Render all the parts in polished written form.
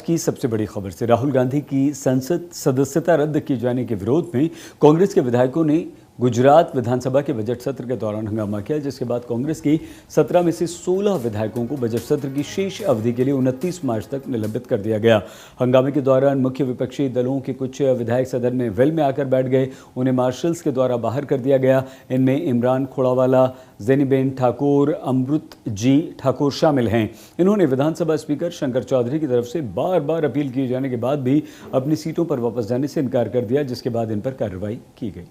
की सबसे बड़ी खबर से राहुल गांधी की संसद सदस्यता रद्द किए जाने के विरोध में कांग्रेस के विधायकों ने गुजरात विधानसभा के बजट सत्र के दौरान हंगामा किया, जिसके बाद कांग्रेस की 17 में से 16 विधायकों को बजट सत्र की शेष अवधि के लिए 29 मार्च तक निलंबित कर दिया गया। हंगामे के दौरान मुख्य विपक्षी दलों के कुछ विधायक सदन में वेल में आकर बैठ गए। उन्हें मार्शल्स के द्वारा बाहर कर दिया गया। इनमें इमरान खोड़ावाला, जेनीबेन ठाकुर, अमृत जी ठाकुर शामिल हैं। इन्होंने विधानसभा स्पीकर शंकर चौधरी की तरफ से बार बार अपील किए जाने के बाद भी अपनी सीटों पर वापस जाने से इनकार कर दिया, जिसके बाद इन पर कार्रवाई की गई।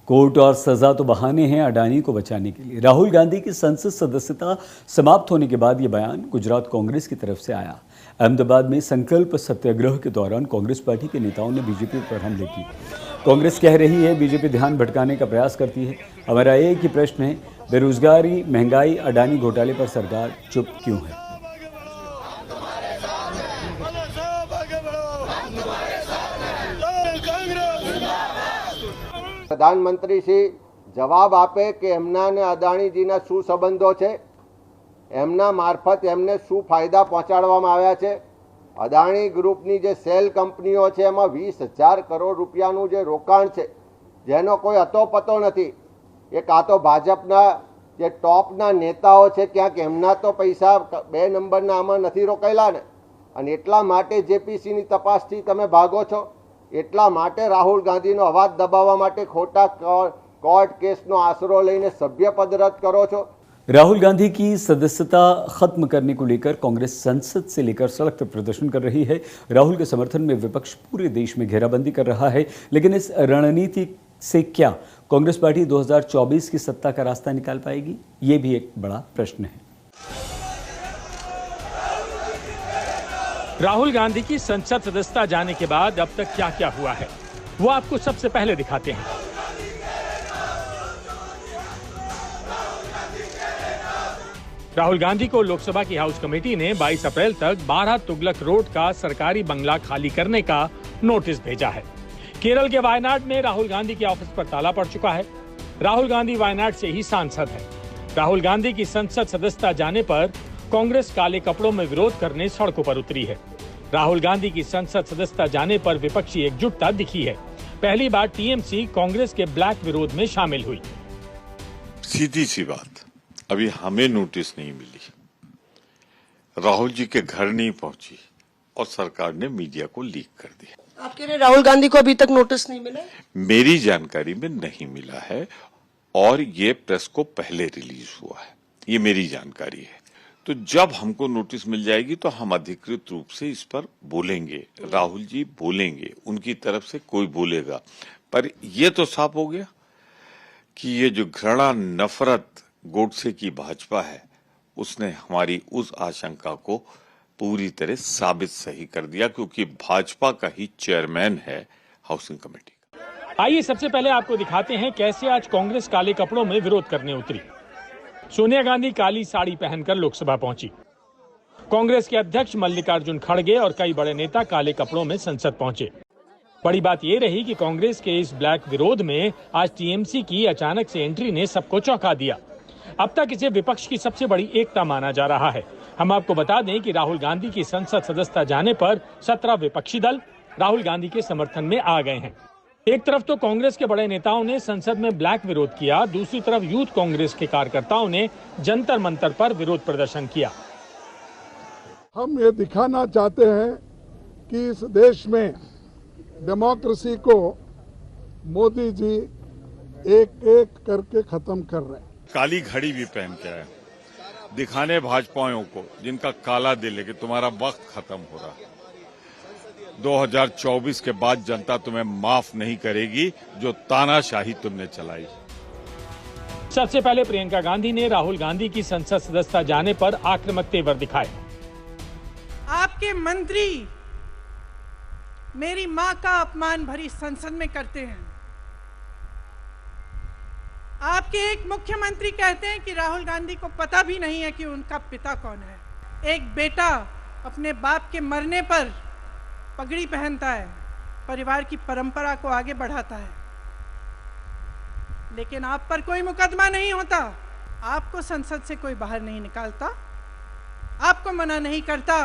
कोर्ट और सजा तो बहाने हैं अडानी को बचाने के लिए। राहुल गांधी की संसद सदस्यता समाप्त होने के बाद ये बयान गुजरात कांग्रेस की तरफ से आया। अहमदाबाद में संकल्प सत्याग्रह के दौरान कांग्रेस पार्टी के नेताओं ने बीजेपी पर हमले किए। कांग्रेस कह रही है बीजेपी ध्यान भटकाने का प्रयास करती है। हमारा एक ही प्रश्न है, बेरोजगारी, महंगाई, अडानी घोटाले पर सरकार चुप क्यों है? પ્રધાનમંત્રીશ્રી જવાબ આપે કે એમના ને અદાણીજીના શું સંબંધો છે, એમના મારફત એમને શું ફાયદા પહોંચાડવામાં આવ્યા છે। અદાણી ગ્રુપની જે સેલ કંપનીઓ છે એમાં 20,000 કરોડ રૂપિયાનું જે રોકાણ છે જેનો કોઈ અતોપતો નથી। એક આ તો ભાજપના જે ટોપના નેતાઓ છે ક્યાંક એમના તો પૈસા 2 નંબરના આમાં નથી રોકાયેલા ને, અને એટલા માટે જેપીસીની તપાસથી તમે ભાગો છો। એટલા માટે રાहुल ગાંધીનો અવાજ દબાવવા માટે ખોટા કોર્ટ કેસનો આશરો લઈને સભ્યપદ રદ કરો છો। राहुल गांधी की सदस्यता खत्म करने को लेकर कांग्रेस संसद से लेकर सड़क पर प्रदर्शन कर रही है। राहुल के समर्थन में विपक्ष पूरे देश में घेराबंदी कर रहा है, लेकिन इस रणनीति से क्या कांग्रेस पार्टी 2024 की सत्ता का रास्ता निकाल पाएगी? ये भी एक बड़ा प्रश्न है। राहुल गांधी की संसद सदस्यता जाने के बाद अब तक क्या क्या हुआ है वो आपको सबसे पहले दिखाते हैं। राहुल गांधी को लोकसभा की हाउस कमेटी ने 22 अप्रैल तक 12 तुगलक रोड का सरकारी बंगला खाली करने का नोटिस भेजा है। केरल के वायनाड में राहुल गांधी के ऑफिस पर ताला पड़ चुका है। राहुल गांधी वायनाड से ही सांसद है। राहुल गांधी की संसद सदस्यता जाने पर कांग्रेस काले कपड़ों में विरोध करने सड़कों पर उतरी है। राहुल गांधी की संसद सदस्यता जाने पर विपक्षी एकजुटता दिखी है। पहली बार टीएमसी कांग्रेस के ब्लैक विरोध में शामिल हुई। सीधी सी बात, अभी हमें नोटिस नहीं मिली, राहुल जी के घर नहीं पहुंची और सरकार ने मीडिया को लीक कर दिया। आप कह रहे राहुल गांधी को अभी तक नोटिस नहीं मिला? मेरी जानकारी में नहीं मिला है और ये प्रेस को पहले रिलीज हुआ है, ये मेरी जानकारी है। तो जब हमको नोटिस मिल जाएगी तो हम अधिकृत रूप से इस पर बोलेंगे, राहुल जी बोलेंगे, उनकी तरफ से कोई बोलेगा। पर ये तो साफ हो गया कि ये जो घृणा, नफरत गोडसे की भाजपा है, उसने हमारी उस आशंका को पूरी तरह साबित सही कर दिया, क्योंकि भाजपा का ही चेयरमैन है हाउसिंग कमेटी का। आइए सबसे पहले आपको दिखाते हैं कैसे आज कांग्रेस काले कपड़ों में विरोध करने उतरी। सोनिया गांधी काली साड़ी पहनकर लोकसभा पहुंची। कांग्रेस के अध्यक्ष मल्लिकार्जुन खड़गे और कई बड़े नेता काले कपड़ों में संसद पहुंचे। बड़ी बात यह रही कि कांग्रेस के इस ब्लैक विरोध में आज टीएमसी की अचानक से एंट्री ने सबको चौंका दिया। अब तक इसे विपक्ष की सबसे बड़ी एकता माना जा रहा है। हम आपको बता दें कि राहुल गांधी की संसद सदस्यता जाने पर 17 विपक्षी दल राहुल गांधी के समर्थन में आ गए हैं। एक तरफ तो कांग्रेस के बड़े नेताओं ने संसद में ब्लैक विरोध किया, दूसरी तरफ यूथ कांग्रेस के कार्यकर्ताओं ने जंतर मंतर पर विरोध प्रदर्शन किया। हम ये दिखाना चाहते हैं कि इस देश में डेमोक्रेसी को मोदी जी एक एक करके खत्म कर रहे हैं। काली घड़ी भी पहन के आए, दिखाने भाजपाइयों को जिनका काला दिल है कि तुम्हारा वक्त खत्म हो रहा है। 2024 के बाद जनता तुम्हें माफ नहीं करेगी जो तानाशाही तुमने चलाई। सबसे पहले प्रियंका गांधी ने राहुल गांधी की संसद सदस्यता जाने पर आक्रामक तेवर दिखाए। आपके मंत्री मेरी मां का अपमान भरी संसद में करते हैं। आपके एक मुख्यमंत्री कहते हैं कि राहुल गांधी को पता भी नहीं है कि उनका पिता कौन है। एक बेटा अपने बाप के मरने पर पगड़ी पहनता है, परिवार की परंपरा को आगे बढ़ाता है, लेकिन आप पर कोई मुकदमा नहीं होता। आपको संसद से कोई बाहर नहीं निकालता, आपको मना नहीं करता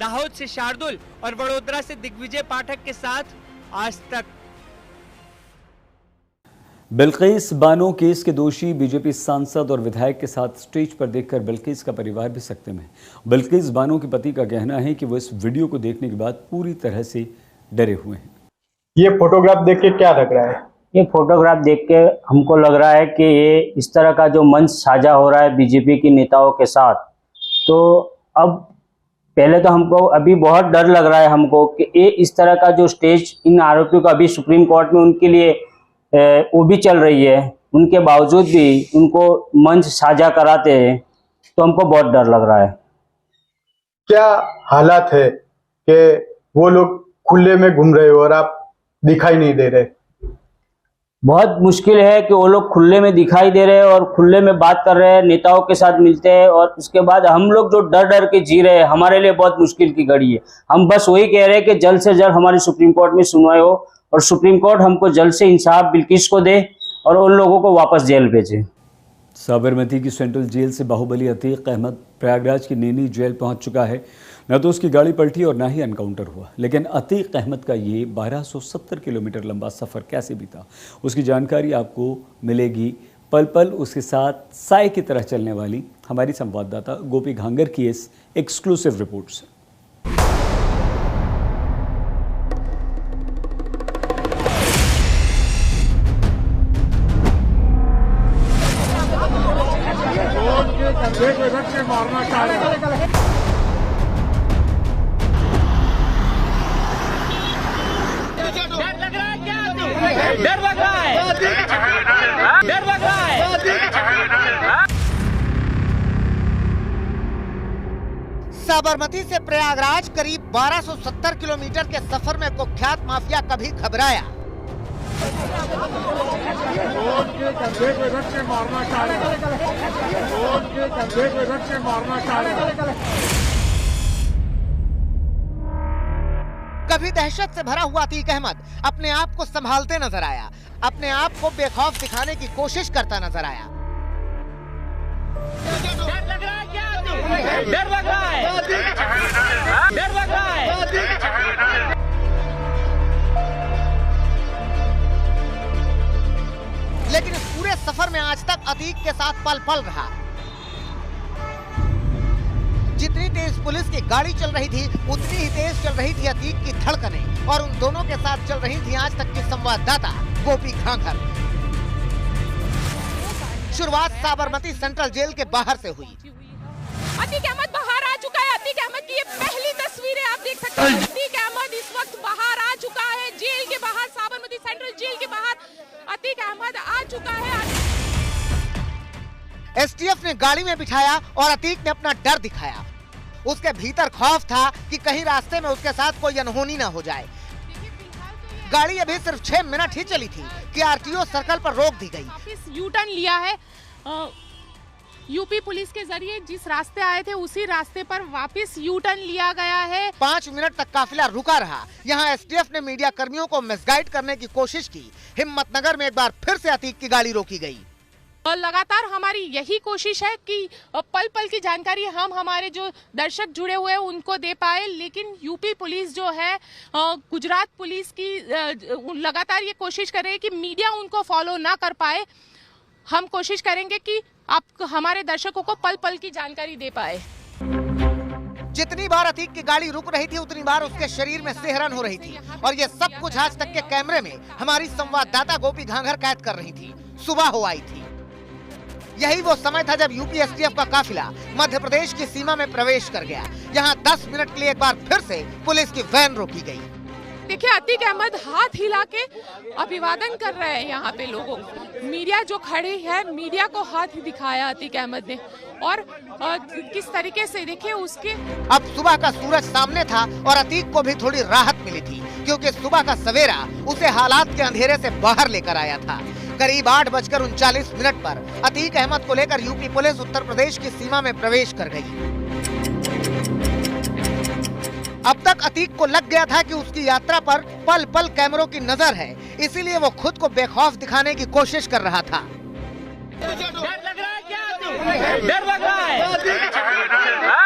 दाहोद से शार्दुल और वडोदरा से दिग्विजय पाठक के साथ आज तक। बिल्किस बानो केस के दोषी बीजेपी सांसद और विधायक के साथ स्टेज पर देखकर बिल्किस का परिवार भी सकते में। बिल्किस बानो के पति का कहना है कि वो इस वीडियो को देखने के बाद पूरी तरह से डरे हुए हैं। ये फोटोग्राफ देख के क्या लग रहा है? ये फोटोग्राफ देख के हमको लग रहा है कि ये इस तरह का जो मंच साझा हो रहा है बीजेपी के नेताओं के साथ, तो अब पहले तो हमको अभी बहुत डर लग रहा है हमको कि ये इस तरह का जो स्टेज इन आरोपियों का अभी सुप्रीम कोर्ट में उनके लिए वो भी चल रही है, उनके बावजूद भी उनको मंच साझा कराते हैं, तो हमको बहुत डर लग रहा है। क्या हालात है कि वो लोग खुले में घूम रहे हो और आप दिखाई नहीं दे रहे? बहुत मुश्किल है कि वो लोग खुले में दिखाई दे रहे हैं और खुले में बात कर रहे हैं, नेताओं के साथ मिलते हैं, और उसके बाद हम लोग जो डर डर के जी रहे हैं, हमारे लिए बहुत मुश्किल की घड़ी है। हम बस वही कह रहे हैं कि जल्द से जल्द हमारी सुप्रीम कोर्ट में सुनवाई हो और सुप्रीम कोर्ट हमको जल्द से इंसाफ बिल्किस को दे और उन लोगों को वापस जेल भेजे। साबरमती की सेंट्रल जेल से बाहुबली अतीक अहमद प्रयागराज की नैनी जेल पहुंच चुका है। न तो उसकी गाड़ी पलटी और न ही एनकाउंटर हुआ, लेकिन अतीक अहमद का ये 1270 किलोमीटर लंबा सफ़र कैसे बीता, उसकी जानकारी आपको मिलेगी पल पल उसके साथ साए की तरह चलने वाली हमारी संवाददाता गोपी घांगर की इस एक्सक्लूसिव रिपोर्ट से। डर लग रहा है, डर लग रहा है। साबरमती से प्रयागराज करीब 1270 किलोमीटर के सफर में कुख्यात माफिया कभी घबराया? कभी दहशत से भरा हुआ अतीक अहमद अपने आप को संभालते नजर आया, अपने आप को बेखौफ दिखाने की कोशिश करता नजर आया। डर लग रहा है क्या? डर लग रहा है, डर लग रहा है। लेकिन इस पूरे सफर में आज तक अतीक के साथ पल पल रहा। जितनी तेज पुलिस की गाड़ी चल रही थी, उतनी ही तेज चल रही थी अतीक की धड़कनें, और उन दोनों के साथ चल रही थी आज तक की संवाददाता गोपी घांगर। शुरुआत साबरमती सेंट्रल जेल के बाहर से हुई। अतीक अहमद बाहर आ चुका है। अतीक अहमद की ये पहली तस्वीरें आप देख सकते हैं। अतीक अहमद इस वक्त बाहर आ चुका है, जेल के बाहर, साबरमती सेंट्रल जेल के बाहर अतीक अहमद आ चुका है। एसटीएफ ने गाड़ी में बिठाया और अतीक ने अपना डर दिखाया। उसके भीतर खौफ था कि कहीं रास्ते में उसके साथ कोई अनहोनी न हो जाए। गाड़ी अभी सिर्फ 6 मिनट ही चली थी कि आरटीओ सर्कल पर रोक दी गई। वापस यू टर्न लिया है, यूपी पुलिस के जरिए जिस रास्ते आए थे उसी रास्ते पर वापस यू टर्न लिया गया है। 5 मिनट तक काफिला रुका रहा। यहाँ एसटीएफ ने मीडिया कर्मियों को मिसगाइड करने की कोशिश की। हिम्मतनगर में एक बार फिर से अतीक की गाड़ी रोकी गई। और लगातार हमारी यही कोशिश है कि पल पल की जानकारी हम हमारे जो दर्शक जुड़े हुए हैं उनको दे पाए, लेकिन यूपी पुलिस जो है, गुजरात पुलिस की लगातार ये कोशिश कर रही है कि मीडिया उनको फॉलो ना कर पाए। हम कोशिश करेंगे कि आप हमारे दर्शकों को पल पल की जानकारी दे पाए। जितनी बार अतीक की गाड़ी रुक रही थी उतनी बार उसके शरीर में सिहरन हो रही थी, और ये सब कुछ आज तक के कैमरे में हमारी संवाददाता गोपी घांगर कैद कर रही थी। सुबह हो आई थी। यही वो समय था जब यूपी एसटीएफ का काफिला मध्य प्रदेश की सीमा में प्रवेश कर गया। यहाँ 10 मिनट के लिए एक बार फिर से पुलिस की वैन रोकी गई। देखिए, अतीक अहमद हाथ हिला के अभिवादन कर रहे हैं यहाँ पे लोगों को। मीडिया जो खड़ी है, मीडिया को हाथ दिखाया अतीक अहमद ने, और किस तरीके से देखिए उसके। अब सुबह का सूरज सामने था और अतीक को भी थोड़ी राहत मिली थी, क्योंकि सुबह का सवेरा उसे हालात के अंधेरे से बाहर लेकर आया था। करीब 8:39 पर अतीक अहमद को लेकर यूपी पुलिस उत्तर प्रदेश की सीमा में प्रवेश कर गई। अब तक अतीक को लग गया था कि उसकी यात्रा पर पल पल कैमरों की नजर है, इसीलिए वो खुद को बेखौफ दिखाने की कोशिश कर रहा था। डर लग रहा है क्या? डर लग रहा है,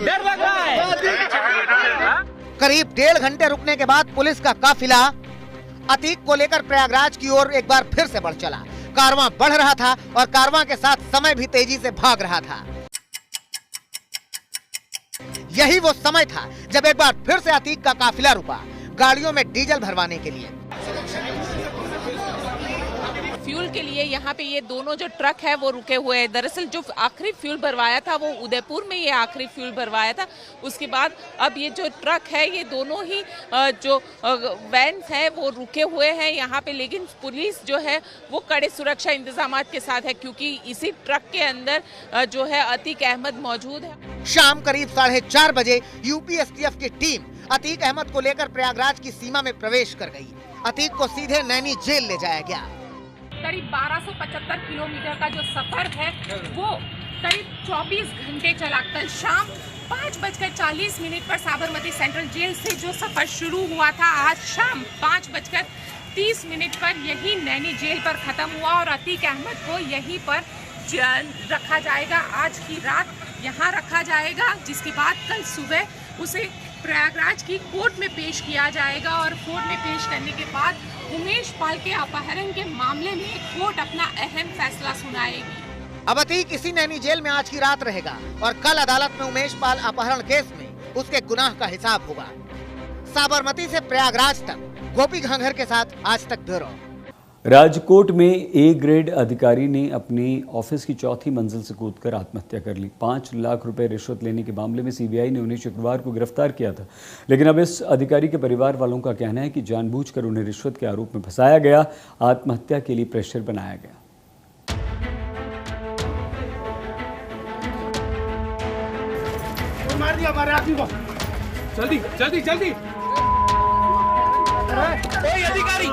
डर लग रहा है। करीब 1.5 घंटे रुकने के बाद पुलिस का काफिला अतीक को लेकर प्रयागराज की ओर एक बार फिर से बढ़ चला। कारवां बढ़ रहा था और कारवां के साथ समय भी तेजी से भाग रहा था। यही वो समय था जब एक बार फिर से अतीक का काफिला रुका, गाड़ियों में डीजल भरवाने के लिए। फ्यूल के लिए यहाँ पे ये दोनों जो ट्रक है वो रुके हुए हैं। दरअसल जो आखिरी फ्यूल भरवाया था वो उदयपुर में ये आखिरी फ्यूल भरवाया था। उसके बाद अब ये जो ट्रक है ये दोनों ही जो वैन है वो रुके हुए हैं यहाँ पे, लेकिन पुलिस जो है वो कड़े सुरक्षा इंतजामात के साथ है क्योंकि इसी ट्रक के अंदर जो है अतीक अहमद मौजूद है। शाम करीब 4:30 बजे यूपी एसटीएफ की टीम अतीक अहमद को लेकर प्रयागराज की सीमा में प्रवेश कर गई। अतीक को सीधे नैनी जेल ले जाया गया। करीब 1275 किलोमीटर का जो सफर है वो करीब 24 घंटे चला। कल शाम 5:40 पर साबरमती सेंट्रल जेल से जो सफर शुरू हुआ था, आज शाम 5:30 पर यही नैनी जेल पर खत्म हुआ और अतीक अहमद को यहीं पर रखा जाएगा। आज की रात यहाँ रखा जाएगा, जिसके बाद कल सुबह उसे प्रयागराज की कोर्ट में पेश किया जाएगा और कोर्ट में पेश करने के बाद उमेश पाल के अपहरण के मामले में कोर्ट अपना अहम फैसला सुनाएगी। अब अतीक इसी नैनी जेल में आज की रात रहेगा और कल अदालत में उमेश पाल अपहरण केस में उसके गुनाह का हिसाब होगा। साबरमती से प्रयागराज तक गोपी घांघर के साथ आज तक ब्यूरो। राजकोट में ए ग्रेड अधिकारी ने अपनी ऑफिस की 4थी मंजिल से कूदकर आत्महत्या कर ली। 5 लाख रुपए रिश्वत लेने के मामले में सीबीआई ने उन्हें शुक्रवार को गिरफ्तार किया था, लेकिन अब इस अधिकारी के परिवार वालों का कहना है कि जानबूझकर उन्हें रिश्वत के आरोप में फंसाया गया, आत्महत्या के लिए प्रेशर बनाया गया। मार दिया हमारे आदमी को। जल्दी जल्दी जल्दी। कोई अधिकारी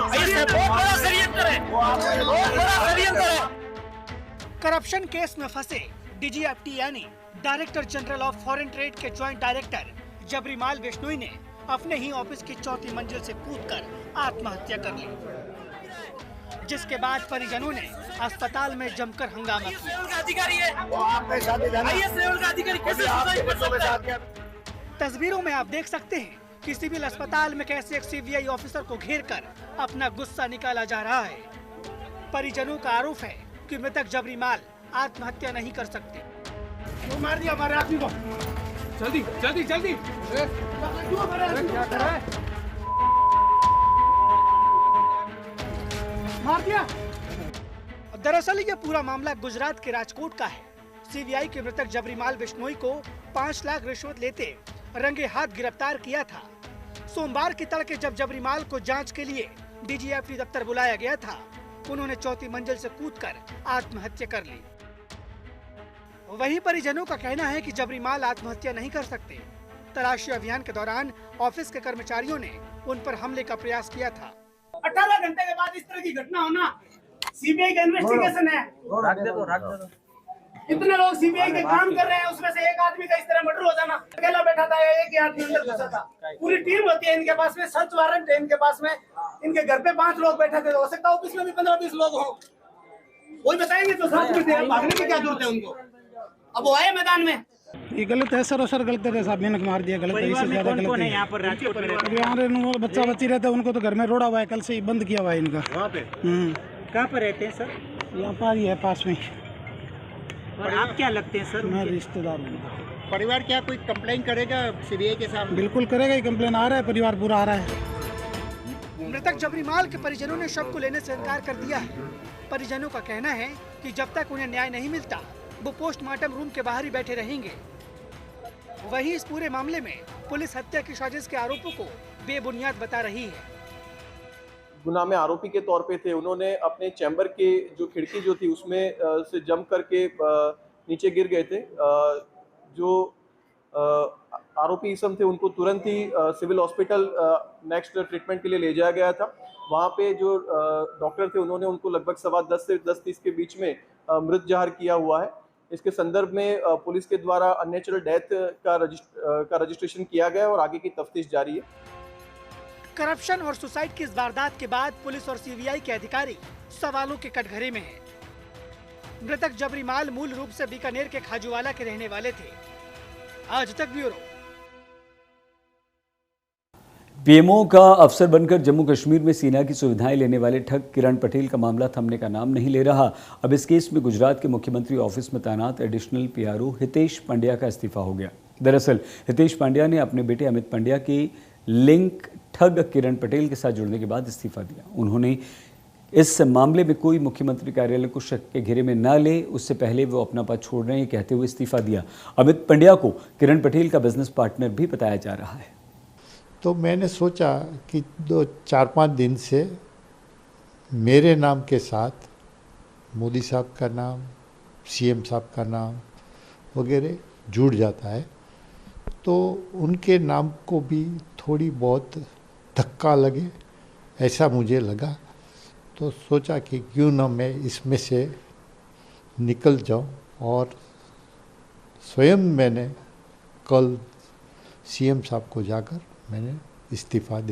करप्शन केस में फंसे डीजीएफटी यानी director general of foreign trade के ज्वाइंट डायरेक्टर जबरीमाल बिश्नोई ने अपने ही ऑफिस की 4थी मंजिल से कूदकर आत्महत्या कर ली, जिसके बाद परिजनों ने अस्पताल में जमकर हंगामा किया। तस्वीरों में आप देख सकते हैं कि सिविल अस्पताल में कैसे एक सीबीआई ऑफिसर को घेरकर अपना गुस्सा निकाला जा रहा है। परिजनों का आरोप है कि मृतक जबरीमाल आत्महत्या नहीं कर सकते। मार दिया हमारे आदमी को। जल्दी जल्दी जल्दी। मार दिया। दरअसल ये पूरा मामला गुजरात के राजकोट का है। सीबीआई के मृतक जबरीमाल बिश्नोई को 5 लाख रिश्वत लेते रंगे हाथ गिरफ्तार किया था। सोमवार की तड़के जब जबरीमाल को जांच के लिए डीजीएफटी दफ्तर बुलाया गया था, उन्होंने 4थी मंजिल से कूदकर आत्महत्या कर ली। वहीं परिजनों का कहना है कि जबरीमाल आत्महत्या नहीं कर सकते। तलाशी अभियान के दौरान ऑफिस के कर्मचारियों ने उन पर हमले का प्रयास किया था। 18 घंटे के बाद इस तरह की घटना होना सीबीआई का इन्वेस्टिगेशन है। रख दे दो। इतने लोग सीबीआई के काम कर रहे हैं, उसमें से एक आदमी का इस तरह मर्डर हो जाना। अकेला बैठा था या एक ही आदमी अंदर घुसा था। पूरी टीम होती है इनके पास में, सर्च वारंट है इनके पास में। इनके घर पे 5 लोग बैठे थे, हो सकता है ऑफिस में भी 15-20 लोग हों। वही बताएंगे तो साथ में थे, भागने की क्या जरूरत है उनको। अब वो आए मैदान में। ये गलत है सर, गलत है साहब, मेहनत मार दिया, गलत है, इससे ज्यादा गलत है। यहाँ पर यहाँ बच्चा बच्ची रहता है, उनको तो घर में रोड़ा हुआ है, कल से ही बंद किया हुआ है इनका। वहाँ पे कहाँ पर रहते हैं सर? यहाँ पर ही है पास में। और आप क्या लगते हैं सर? मैं रिश्तेदार हूँ। परिवार क्या कोई कंप्लेन करेगा सीबीआई के सामने? बिल्कुल करेगा, ही कंप्लेन आ रहा है, परिवार पूरा आ रहा है। मृतक जबरीमाल के परिजनों ने शव को लेने से इनकार कर दिया है। परिजनों का कहना है कि जब तक उन्हें न्याय नहीं मिलता वो पोस्टमार्टम रूम के बाहर ही बैठे रहेंगे। वहीं इस पूरे मामले में पुलिस हत्या की साजिश के आरोपों को बेबुनियाद बता रही है। गुनाह में आरोपी के तौर पे थे, उन्होंने अपने चैम्बर के जो खिड़की जो थी उसमें से जंप करके नीचे गिर गए थे। जो आरोपी इसम थे उनको तुरंत ही सिविल हॉस्पिटल नेक्स्ट ट्रीटमेंट के लिए ले जाया गया था। वहाँ पे जो डॉक्टर थे उन्होंने उनको लगभग 10:15 से 10:30 के बीच में मृत जाहिर किया हुआ है। इसके संदर्भ में पुलिस के द्वारा अननेचुरल डेथ का रजिस्ट्रेशन किया गया और आगे की तफ्तीश जारी है। करप्शन और सुसाइड की इस वारदात के बाद पुलिस और सीबीआई के अधिकारी सवालों के कटघरे में हैं। मृतक जबरीमाल मूल रूप से बीकानेर के खाजूवाला के रहने वाले थे। आज तक ब्यूरो। पीएमओ का अफसर बनकर जम्मू कश्मीर में सेना की सुविधाएं लेने वाले ठग किरण पटेल का मामला थमने का नाम नहीं ले रहा। अब इस केस में गुजरात के मुख्यमंत्री ऑफिस में तैनात एडिशनल पीआरओ हितेश पांड्या का इस्तीफा हो गया। दरअसल हितेश पांड्या ने अपने बेटे अमित पांड्या के लिंक ठग किरण पटेल के साथ जुड़ने के बाद इस्तीफा दिया। उन्होंने इस मामले में कोई मुख्यमंत्री कार्यालय को शक के घेरे में न ले, उससे पहले वो अपना पद छोड़ रहे हैं कहते हुए इस्तीफा दिया। अमित पांड्या को किरण पटेल का बिजनेस पार्टनर भी बताया जा रहा है। तो मैंने सोचा कि 4-5 दिन से मेरे नाम के साथ मोदी साहब का नाम, सीएम साहब का नाम वगैरह जुड़ जाता है, तो उनके नाम को भी थोड़ी बहुत धक्का लगे, ऐसा मुझे लगा। तो सोचा कि क्यों ना मैं इसमें से निकल जाऊं, और स्वयं मैंने कल सीएम साहब को जाकर मैंने इस्तीफा दिया।